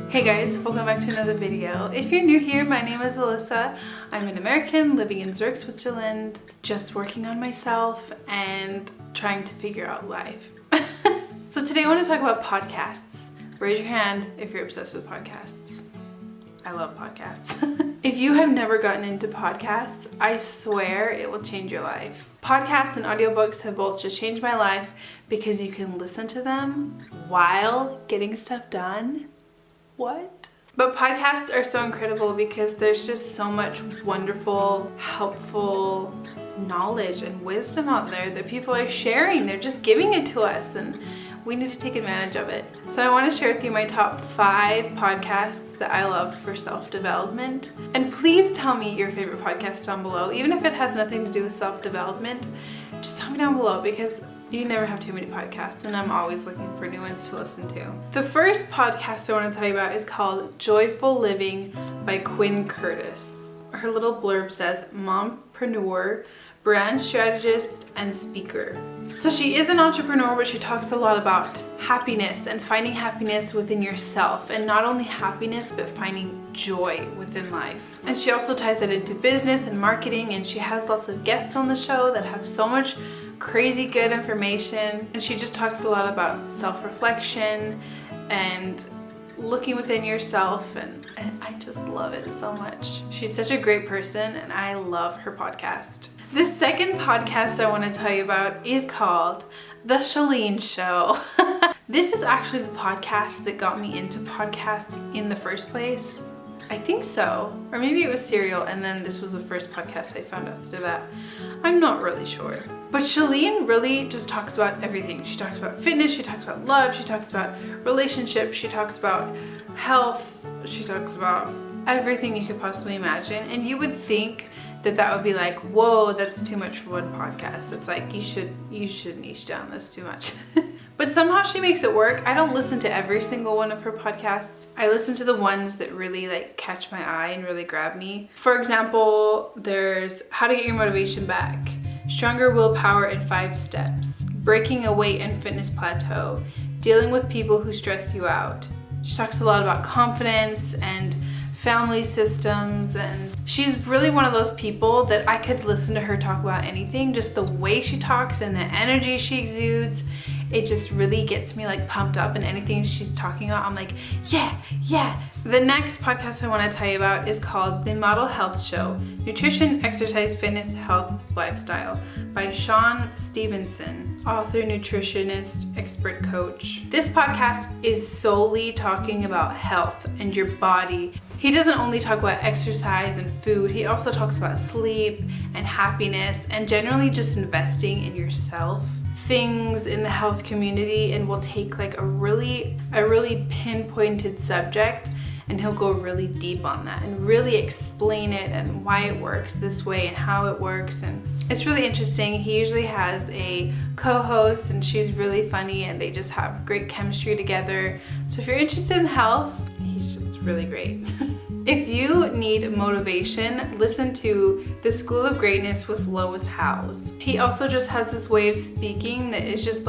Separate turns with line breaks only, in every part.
Hey guys, welcome back to another video. If you're new here, my name is Alyssa. I'm an American living in Zurich, Switzerland, just working on myself and trying to figure out life. So today I want to talk about podcasts. Raise your hand if you're obsessed with podcasts. I love podcasts. If you have never gotten into podcasts, I swear it will change your life. Podcasts and audiobooks have both just changed my life because you can listen to them while getting stuff done. What? But podcasts are so incredible because there's just so much wonderful, helpful knowledge and wisdom out there that people are sharing. They're just giving it to us and we need to take advantage of it. So I want to share with you my top 5 podcasts that I love for self-development. And please tell me your favorite podcast down below. Even if it has nothing to do with self-development, just tell me down below because you never have too many podcasts and I'm always looking for new ones to listen to. The first podcast I want to tell you about is called Joyful Living by Quinn Curtis. Her little blurb says, mompreneur, brand strategist, and speaker. So she is an entrepreneur, but she talks a lot about happiness and finding happiness within yourself, and not only happiness, but finding joy within life. And she also ties that into business and marketing, and she has lots of guests on the show that have so much crazy good information. And she just talks a lot about self-reflection and looking within yourself, and I just love it so much. She's such a great person and I love her podcast. The second podcast I want to tell you about is called The Chalene Show. This is actually the podcast that got me into podcasts in the first place. I think so. Or maybe it was Serial and then this was the first podcast I found after that. I'm not really sure. But Chalene really just talks about everything. She talks about fitness, she talks about love, she talks about relationships, she talks about health, she talks about everything you could possibly imagine. And you would think that would be like, whoa, that's too much for one podcast. It's like, you should niche down, that's too much. But somehow she makes it work. I don't listen to every single one of her podcasts. I listen to the ones that really catch my eye and really grab me. For example, there's How to Get Your Motivation Back, Stronger Willpower in 5 Steps, Breaking a Weight and Fitness Plateau, Dealing with People Who Stress You Out. She talks a lot about confidence and family systems, and she's really one of those people that I could listen to her talk about anything. Just the way she talks and the energy she exudes, it just really gets me pumped up, and anything she's talking about, I'm like, yeah. The next podcast I want to tell you about is called The Model Health Show, Nutrition, Exercise, Fitness, Health, Lifestyle by Sean Stevenson, author, nutritionist, expert coach. This podcast is solely talking about health and your body. He doesn't only talk about exercise and food, he also talks about sleep and happiness and generally just investing in yourself. Things in the health community, and will take a really pinpointed subject and he'll go really deep on that and really explain it and why it works this way and how it works, and it's really interesting. He usually has a co-host and she's really funny and they just have great chemistry together. So if you're interested in health, he's just really great. If you need motivation, listen to The School of Greatness with Lois Howes. He also just has this way of speaking that is just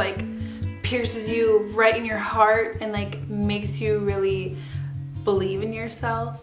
pierces you right in your heart and makes you really believe in yourself.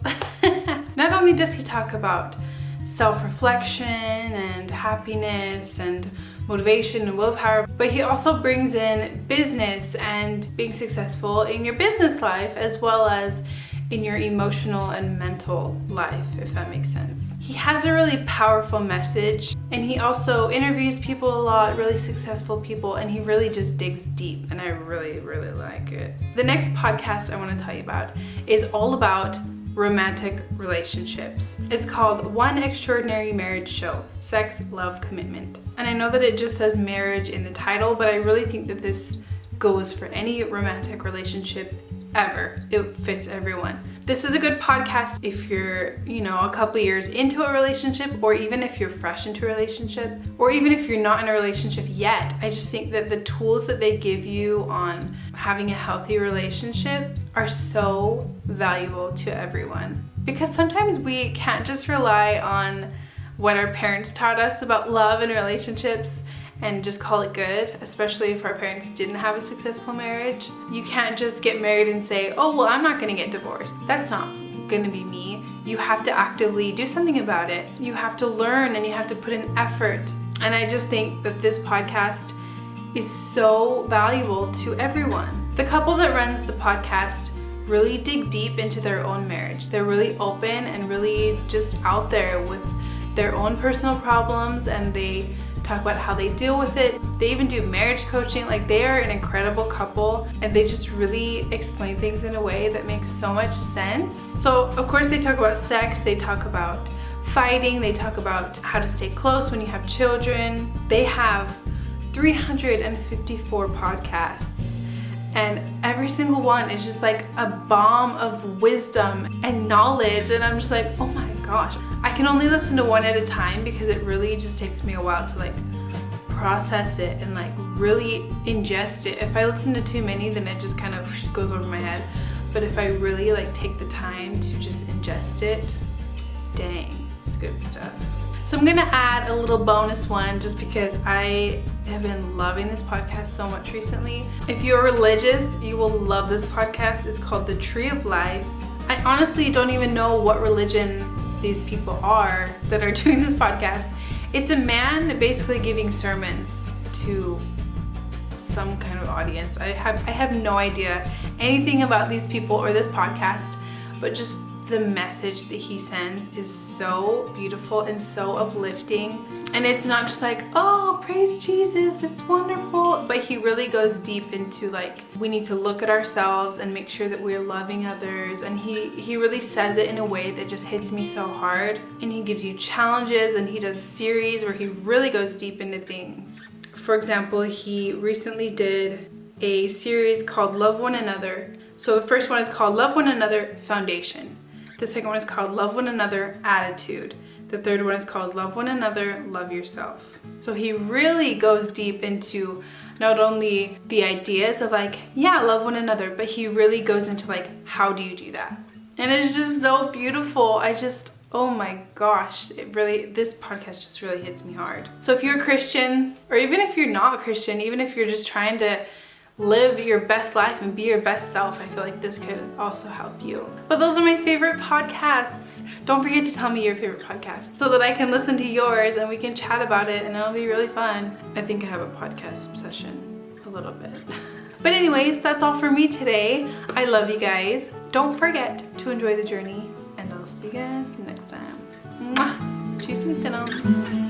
Not only does he talk about self-reflection and happiness and motivation and willpower, but he also brings in business and being successful in your business life as well as in your emotional and mental life, if that makes sense. He has a really powerful message, and he also interviews people a lot, really successful people, and he really just digs deep, and I really like it. The next podcast I want to tell you about is all about romantic relationships. It's called One Extraordinary Marriage Show, Sex, Love, Commitment. And I know that it just says marriage in the title, but I really think that this goes for any romantic relationship ever. It fits everyone. This is a good podcast if you're, a couple years into a relationship, or even if you're fresh into a relationship, or even if you're not in a relationship yet. I just think that the tools that they give you on having a healthy relationship are so valuable to everyone. Because sometimes we can't just rely on what our parents taught us about love and relationships, and just call it good, especially if our parents didn't have a successful marriage. You can't just get married and say, oh, well, I'm not gonna get divorced. That's not gonna be me. You have to actively do something about it. You have to learn and you have to put in effort. And I just think that this podcast is so valuable to everyone. The couple that runs the podcast really dig deep into their own marriage. They're really open and really just out there with their own personal problems, and they talk about how they deal with it. They even do marriage coaching. Like, they are an incredible couple, and they just really explain things in a way that makes so much sense. So of course they talk about sex, they talk about fighting, they talk about how to stay close when you have children. They have 354 podcasts, and every single one is just like a bomb of wisdom and knowledge, and I'm just like, oh my gosh. I can only listen to one at a time because it really just takes me a while to like process it and like really ingest it. If I listen to too many, then it just kind of goes over my head. But if I really like take the time to just ingest it, dang, it's good stuff. So I'm gonna add a little bonus one just because I have been loving this podcast so much recently. If you're religious, you will love this podcast. It's called The Tree of Life. I honestly don't even know what religion these people are that are doing this podcast. It's a man basically giving sermons to some kind of audience. I have no idea anything about these people or this podcast, but just the message that he sends is so beautiful and so uplifting. And it's not just like, oh, praise Jesus, it's wonderful. But he really goes deep into like, we need to look at ourselves and make sure that we're loving others. And he really says it in a way that just hits me so hard. And he gives you challenges, and he does series where he really goes deep into things. For example, he recently did a series called Love One Another. So the first one is called Love One Another Foundation. The second one is called Love One Another Attitude. The third one is called Love One Another, Love Yourself. So he really goes deep into not only the ideas of like, yeah, love one another, but he really goes into like, how do you do that? And it's just so beautiful. Oh my gosh, this podcast just really hits me hard. So if you're a Christian, or even if you're not a Christian, even if you're just trying to live your best life and be your best self, I feel like this could also help you. But those are my favorite podcasts. Don't forget to tell me your favorite podcast so that I can listen to yours and we can chat about it, and it'll be really fun. I think I have a podcast obsession a little bit. But anyways, that's all for me today. I love you guys. Don't forget to enjoy the journey, and I'll see you guys next time. Mwah! Tschüss miteinander.